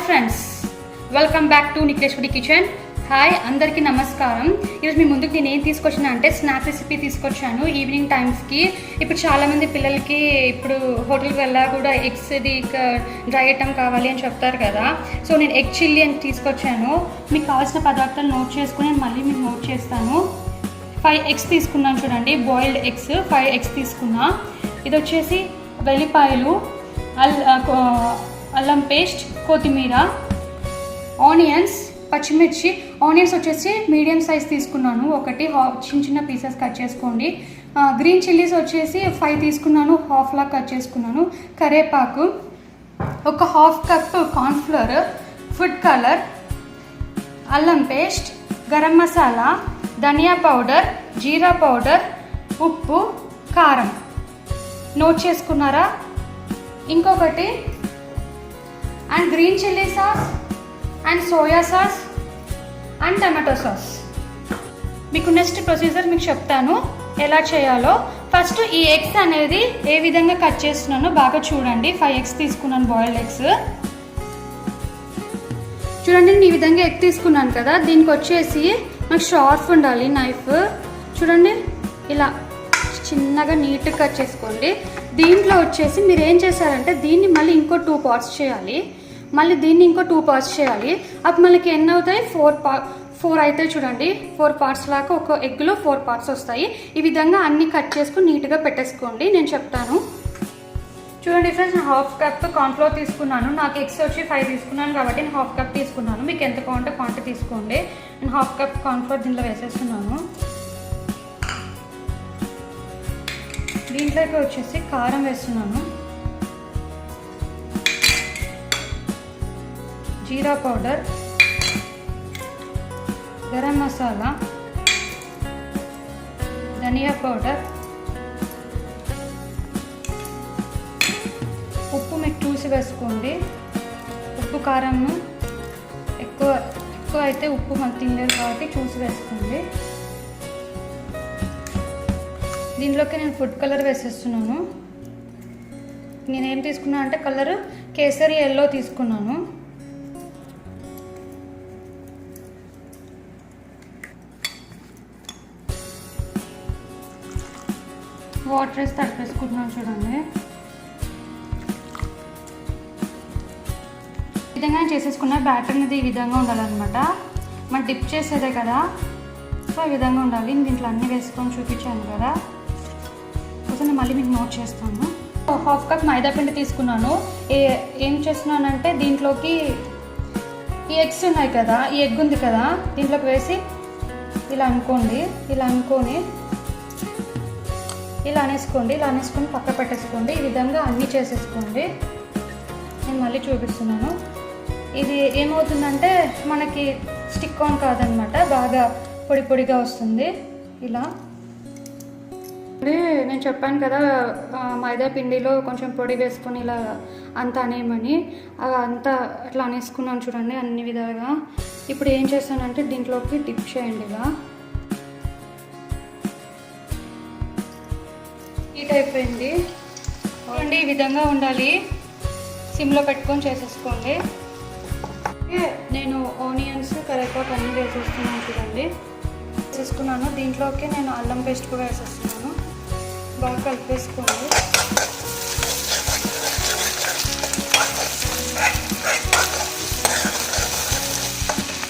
Friends, welcome back to Nikhileshwari kitchen. Hi, అందరికీ నమస్కారం. ఈరోజు మీ ముందుకు నేను ఏం తీసుకొచ్చాను అంటే స్నాక్ రెసిపీ తీసుకొచ్చాను ఈవినింగ్ టైమ్స్కి. ఇప్పుడు చాలామంది పిల్లలకి ఇప్పుడు హోటల్కి వెళ్ళా కూడా ఎగ్స్ ఇది డ్రై ఐటమ్ కావాలి అని చెప్తారు కదా. సో నేను ఎగ్ చిల్లీ అని తీసుకొచ్చాను. మీకు కావాల్సిన పదార్థాలు నోట్ చేసుకుని నేను మళ్ళీ మీకు నోట్ చేస్తాను. 5 eggs తీసుకున్నాను చూడండి, బాయిల్డ్ ఎగ్స్ 5 eggs తీసుకున్నా. ఇది వచ్చేసి వెల్లిపాయలు, అల్లం పేస్ట్, కొత్తిమీర, ఆనియన్స్, పచ్చిమిర్చి. ఆనియన్స్ వచ్చేసి మీడియం సైజ్ తీసుకున్నాను, ఒకటి చిన్న చిన్న పీసెస్ కట్ చేసుకోండి. గ్రీన్ చిల్లీస్ వచ్చేసి 5 తీసుకున్నాను, హాఫ్ లా కట్ చేసుకున్నాను. కరివేపాకు, ఒక half cup cornflour, food colour, అల్లం పేస్ట్, గరం మసాలా, ధనియా పౌడర్, జీరా పౌడర్, ఉప్పు, కారం. నోట్ చేసుకున్నారా? ఇంకొకటి and green chilli sauce and soya sauce and tomato sauce. మీకు నెక్స్ట్ ప్రొసీజర్ మీకు చెప్తాను ఎలా చేయాలో. ఫస్ట్ ఈ ఎగ్స్ అనేది ఏ విధంగా కట్ చేస్తున్నానో బాగా చూడండి. 5 eggs తీసుకున్నాను, బాయిల్డ్ ఎగ్స్. చూడండి, నేను ఈ విధంగా ఎగ్ తీసుకున్నాను కదా, దీనికి వచ్చేసి నాకు షార్ప్ ఉండాలి నైఫ్. చూడండి, ఇలా చిన్నగా నీట్గా కట్ చేసుకోండి. దీంట్లో వచ్చేసి మీరు ఏం చేశారంటే దీన్ని మళ్ళీ ఇంకో 2 parts చేయాలి, మళ్ళీ దీన్ని ఇంకో 2 parts చేయాలి. అప్పుడు మనకి ఎన్ని అవుతాయి? 4 అవుతాయి. చూడండి, 4 parts లాగా ఒక ఎగ్లో 4 parts వస్తాయి. ఈ విధంగా అన్ని కట్ చేసుకుని నీట్గా పెట్టేసుకోండి. నేను చెప్తాను చూడండి ఫ్రెండ్స్. నేను హాఫ్ కప్ కార్న్ఫ్లోర్ తీసుకున్నాను. నాకు ఎగ్స్ వచ్చి 5 తీసుకున్నాను కాబట్టి నేను హాఫ్ కప్ తీసుకున్నాను. మీకు ఎంత కావాలంటే క్వాంటిటీ తీసుకోండి. నేను హాఫ్ కప్ కార్న్ఫ్లోర్ దీంట్లో వేసేస్తున్నాను. దీంట్లోకి వచ్చేసి కారం వేస్తున్నాను, జీరా పౌడర్, గరం మసాలా, ధనియా పౌడర్, ఉప్పు మీకు చూసి వేసుకోండి. ఉప్పు కారం ఎక్కువ అయితే ఉప్పు మనకు తినలేదు కాబట్టి చూసి వేసుకోండి. దీంట్లోకి నేను ఫుడ్ కలర్ వేసేస్తున్నాను. నేనేం తీసుకున్నాను అంటే కలర్ కేసరి ఎల్లో తీసుకున్నాను. వాటర్ వేసి తడిపేసుకుంటున్నాను. చూడండి, ఈ విధంగా చేసేసుకున్న బ్యాటర్ అనేది ఈ విధంగా ఉండాలన్నమాట. మనం డిప్ చేసేదే కదా, సో ఈ విధంగా ఉండాలి. దీంట్లో అన్నీ వేసుకొని చూపించాను కదా, నేను మళ్ళీ మీకు నోట్ చేస్తాను. హాఫ్ కప్ మైదా పిండి తీసుకున్నాను. ఏం చేస్తున్నానంటే దీంట్లోకి ఈ ఎగ్స్ ఉన్నాయి కదా, ఈ ఎగ్ ఉంది కదా, దీంట్లోకి వేసి ఇలా అనుకోండి. ఇలా అనుకొని ఇలా అనేసుకొని పక్క పెట్టేసుకోండి. ఈ విధంగా అన్నీ చేసేసుకోండి. నేను మళ్ళీ చూపిస్తున్నాను. ఇది ఏమవుతుందంటే మనకి స్టిక్ ఆన్ కాదనమాట, బాగా పొడి పొడిగా వస్తుంది. ఇలా నేను చెప్పాను కదా మైదా పిండిలో కొంచెం పొడి వేసుకొని ఇలా అంతా అనేమని, అంతా అట్లా అనేసుకున్నాను. చూడండి, అన్ని విధాలుగా. ఇప్పుడు ఏం చేస్తానంటే దీంట్లోకి డిప్ చేయండి. ఇలా హీట్ అయిపోయింది చూడండి, ఈ విధంగా ఉండాలి. సిమ్లో పెట్టుకొని చేసేసుకోండి. నేను ఆనియన్స్, కరివేపాకు అన్నీ వేసేస్తున్నాను. చూడండి, వేసేసుకున్నాను. దీంట్లోకి నేను అల్లం పేస్ట్ కూడా వేసేస్తున్నాను. బాగా కలిపేసుకోండి.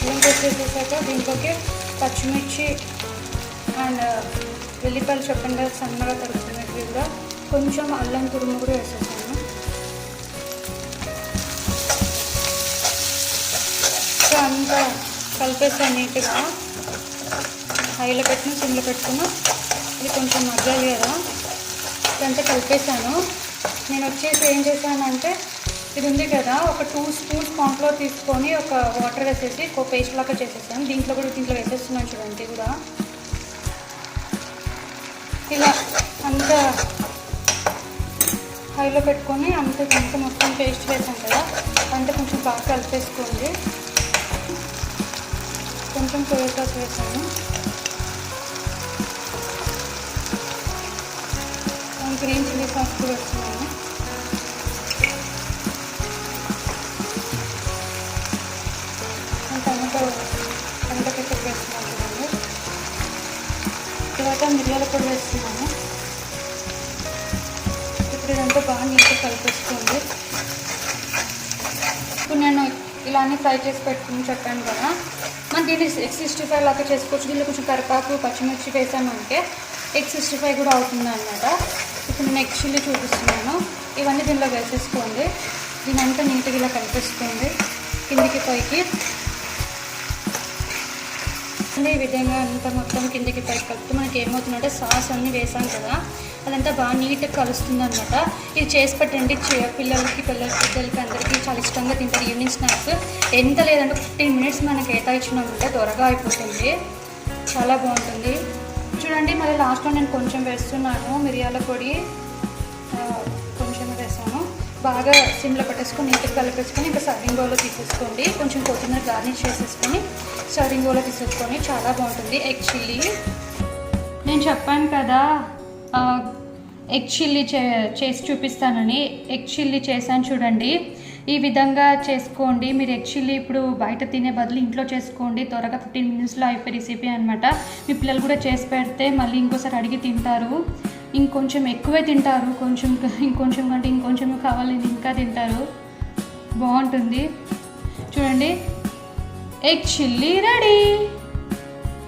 ఏం చేసేసాక దీంట్లోకి పచ్చిమిర్చి అండ్ వెల్లిపాయలు చెప్పండి కదా సన్నగా తరుక్కున్నట్టు కూడా కొంచెం అల్లం తురుము కూడా వేసేసాను. సో అంతా కలిపేసాను నీట్గా. హైలో పెట్టిన సిమ్లో పెట్టుకున్నా. ఇది కొంచెం మగ్గాలి కదా, ఇదంతా కలిపేసాను. నేను వచ్చేసి ఏం చేశానంటే ఇది ఉంది కదా, ఒక 2 spoons కార్న్ఫ్లోర్ తీసుకొని ఒక వాటర్ వేసేసి ఒక పేస్ట్ లాగా చేసేసాను. దీంట్లో వేసేస్తున్నాను. చూడండి, కూడా ఇలా అంతా హైలో పెట్టుకొని అంత మొత్తం పేస్ట్ వేసాను కదా, అంతా కొంచెం బాగా కలిపేసుకోండి. కొంచెం సోయా సాస్ వేసాను, గ్రీన్ చిల్లీ సాస్ కూడా వేస్తున్నాను. టమాటో కెచప్ వేస్తున్నాను. తర్వాత మిరియాల పొడి వేస్తున్నాను. ఇప్పుడు ఇదంతా బాగా నీట్గా కలిపేసుకోండి. ఇప్పుడు నేను ఇలానే ఫ్రై చేసి పెట్టుకుని చెప్పాను కదా, మనం దీన్ని X65 లాగా చేసుకోవచ్చు. దీనిలో కొంచెం కరివేపాకు పచ్చిమిర్చి వేసామంటే X65 కూడా అవుతుంది అన్నమాట. ఇప్పుడు నేను ఎగ్ చిల్లీ చూపిస్తున్నాను. ఇవన్నీ దీనిలో వేసేసుకోండి. దీని అంతా నీట్గా ఇలా కలిపేసుకోండి కిందికి పైకి. ఈ విధంగా అంతా మొత్తం కిందికి పైకి కలిపితే మనకి ఏమవుతుందంటే సాస్ అన్నీ వేసాం కదా, అదంతా బాగా నీట్గా కలుస్తుంది అనమాట. ఇది చేసి పెట్టండి. పిల్లలకి పెద్దలకి అందరికీ చాలా ఇష్టంగా తింటారు. ఈవినింగ్ స్నాక్స్ ఎంత లేదంటే 15 మినిట్స్ మనకి కేటాయించినామంటే త్వరగా అయిపోతుంది. చాలా బాగుంటుంది. చూడండి, మళ్ళీ లాస్ట్లో నేను కొంచెం వేస్తున్నాను మిరియాల పొడి, కొంచెం వేసాను. బాగా సిమ్లో పెట్టేసుకొని నీట్గా కలిపేసుకొని ఇంకా సర్వింగ్ బౌల్లో తీసేసుకోండి. కొంచెం కొత్తిమీర గార్నిష్ చేసేసుకొని సర్వింగ్ బౌల్లో తీసేసుకొని చాలా బాగుంటుంది ఎగ్ చిల్లీ. నేను చెప్పాను కదా ఎగ్ చిల్లీ చేసి చూపిస్తానని. ఎగ్ చిల్లీ చేశాను చూడండి. ఈ విధంగా చేసుకోండి. మీరు ఎగ్ చిల్లీ ఇప్పుడు బయట తినే బదులు ఇంట్లో చేసుకోండి. త్వరగా 15 మినిట్స్లో అయిపోయే రెసిపీ అనమాట. మీ పిల్లలు కూడా చేసి పెడితే మళ్ళీ ఇంకోసారి అడిగి తింటారు. ఇంకొంచెం ఎక్కువే తింటారు. ఇంకొంచెం కంటే ఇంకొంచెం కావాలని ఇంకా తింటారు. బాగుంటుంది. చూడండి, ఎగ్ చిల్లీ రెడీ.